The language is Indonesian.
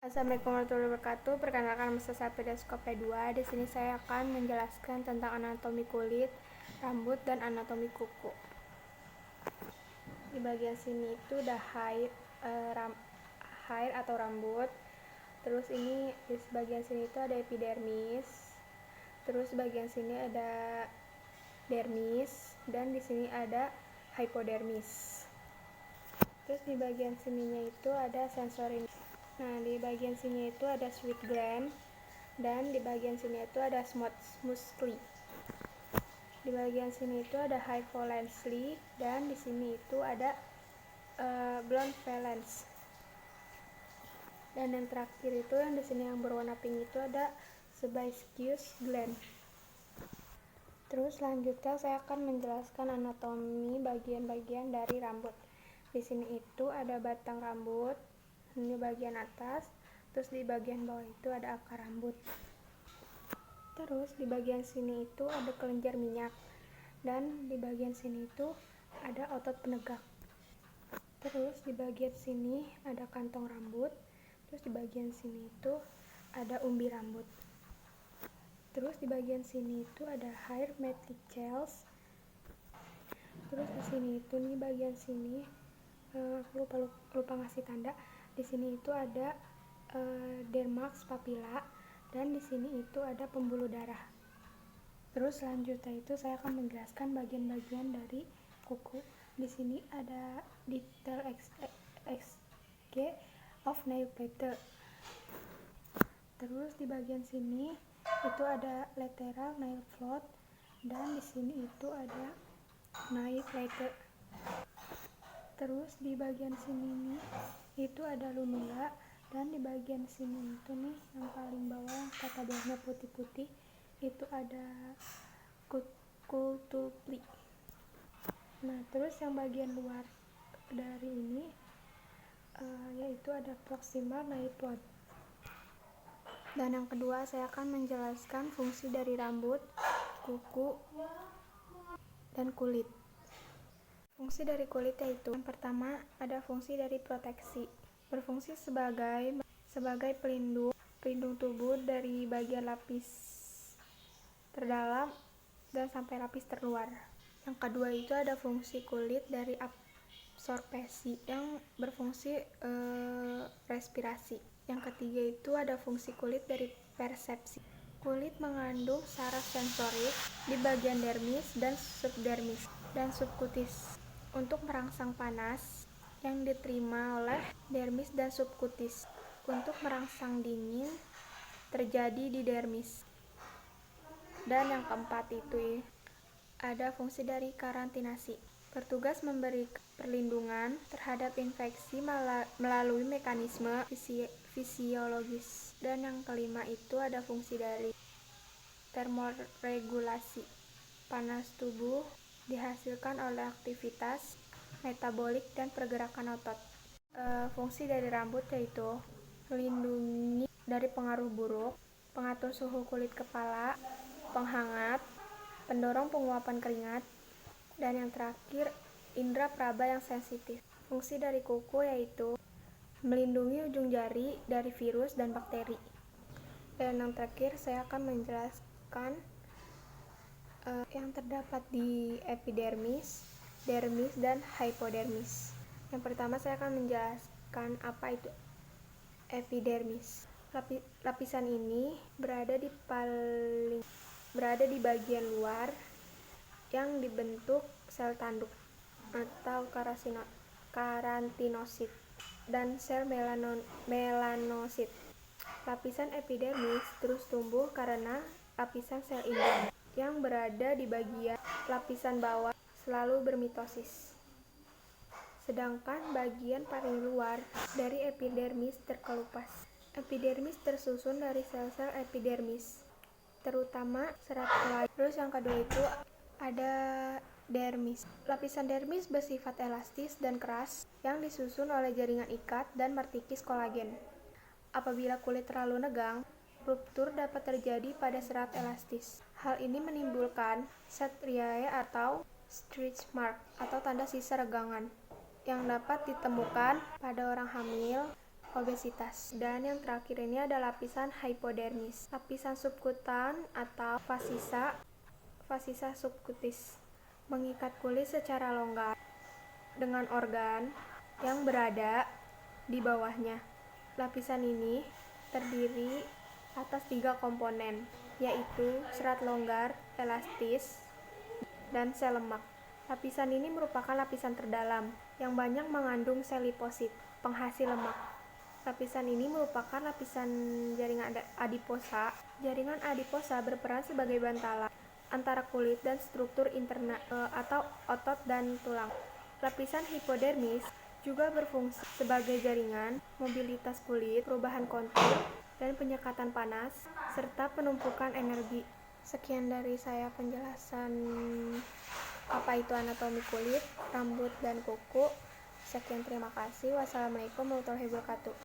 Assalamualaikum warahmatullahi wabarakatuh. Perkenalkan, nama saya Sapira P2. Di sini saya akan menjelaskan tentang anatomi kulit, rambut, dan anatomi kuku. Di bagian sini itu udah hair atau rambut. Terus ini di bagian sini itu ada epidermis. Terus bagian sini ada dermis, dan di sini ada hypodermis. Terus di bagian sininya itu ada sensorin. Nah, di bagian sini itu ada sweat gland, dan di bagian sini itu ada muscly. Di bagian sini itu ada hypolensely, dan di sini itu ada blunt valence. Dan yang terakhir itu yang di sini yang berwarna pink itu ada sebaceous gland. Terus selanjutnya saya akan menjelaskan anatomi bagian-bagian dari rambut. Di sini itu ada batang rambut, ini bagian atas, terus di bagian bawah itu ada akar rambut. Terus di bagian sini itu ada kelenjar minyak, dan di bagian sini itu ada otot penegak. Terus di bagian sini ada kantong rambut, terus di bagian sini itu ada umbi rambut. Terus di bagian sini itu ada hair meticels. Terus di sini itu nih bagian sini lupa ngasih tanda. Di sini itu ada dermax papilla, dan di sini itu ada pembuluh darah. Terus selanjutnya itu saya akan menjelaskan bagian-bagian dari kuku. Di sini ada detail XG of nail plate. Terus di bagian sini itu ada lateral nail float, dan di sini itu ada nail plate. Terus di bagian sini nih itu ada lunula, dan di bagian sini itu nih yang paling bawah yang kata bawahnya putih-putih itu ada cutulli. Nah, terus yang bagian luar dari ini yaitu ada proximal nail plate. Dan yang kedua saya akan menjelaskan fungsi dari rambut, kuku, dan kulit. Fungsi dari kulit yaitu yang pertama ada fungsi dari proteksi, berfungsi sebagai pelindung tubuh dari bagian lapis terdalam dan sampai lapis terluar. Yang kedua itu ada fungsi kulit dari absorpsi yang berfungsi respirasi. Yang ketiga itu ada fungsi kulit dari persepsi. Kulit mengandung saraf sensorik di bagian dermis dan subdermis dan subkutis untuk merangsang panas yang diterima oleh dermis dan subkutis. Untuk merangsang dingin terjadi di dermis. Dan yang keempat itu ada fungsi dari karantinasi, bertugas memberi perlindungan terhadap infeksi melalui mekanisme fisiologis. Dan yang kelima itu ada fungsi dari termoregulasi, panas tubuh dihasilkan oleh aktivitas metabolik dan pergerakan otot. Fungsi dari rambut yaitu melindungi dari pengaruh buruk, pengatur suhu kulit kepala, penghangat, pendorong penguapan keringat, dan yang terakhir indera praba yang sensitif. Fungsi dari kuku yaitu melindungi ujung jari dari virus dan bakteri. Dan yang terakhir saya akan menjelaskan yang terdapat di epidermis, dermis, dan hypodermis. Yang pertama saya akan menjelaskan apa itu epidermis. Lapisan ini berada di bagian luar yang dibentuk sel tanduk atau karantinosit dan sel melanosit. Lapisan epidermis terus tumbuh karena lapisan sel induk yang berada di bagian lapisan bawah selalu bermitosis. Sedangkan bagian paling luar dari epidermis terkelupas. Epidermis tersusun dari sel-sel epidermis, terutama serat kolagen. Terus yang kedua itu ada dermis. Lapisan dermis bersifat elastis dan keras yang disusun oleh jaringan ikat dan matrix kolagen. Apabila kulit terlalu negang, ruptur dapat terjadi pada serat elastis. Hal ini menimbulkan striae atau stretch mark atau tanda sisa regangan yang dapat ditemukan pada orang hamil, obesitas. Dan yang terakhir ini ada lapisan hypodermis, lapisan subkutan atau fascia subcutis, mengikat kulit secara longgar dengan organ yang berada di bawahnya. Lapisan ini terdiri atas 3 komponen, yaitu serat longgar, elastis, dan sel lemak. Lapisan ini merupakan lapisan terdalam yang banyak mengandung sel liposit, penghasil lemak. Lapisan ini merupakan lapisan jaringan adiposa. Jaringan adiposa berperan sebagai bantalan antara kulit dan struktur interna atau otot dan tulang. Lapisan hipodermis juga berfungsi sebagai jaringan mobilitas kulit, perubahan kontur, dan penyekatan panas, serta penumpukan energi. Sekian dari saya penjelasan apa itu anatomi kulit, rambut, dan kuku. Sekian, terima kasih. Wassalamualaikum warahmatullahi wabarakatuh.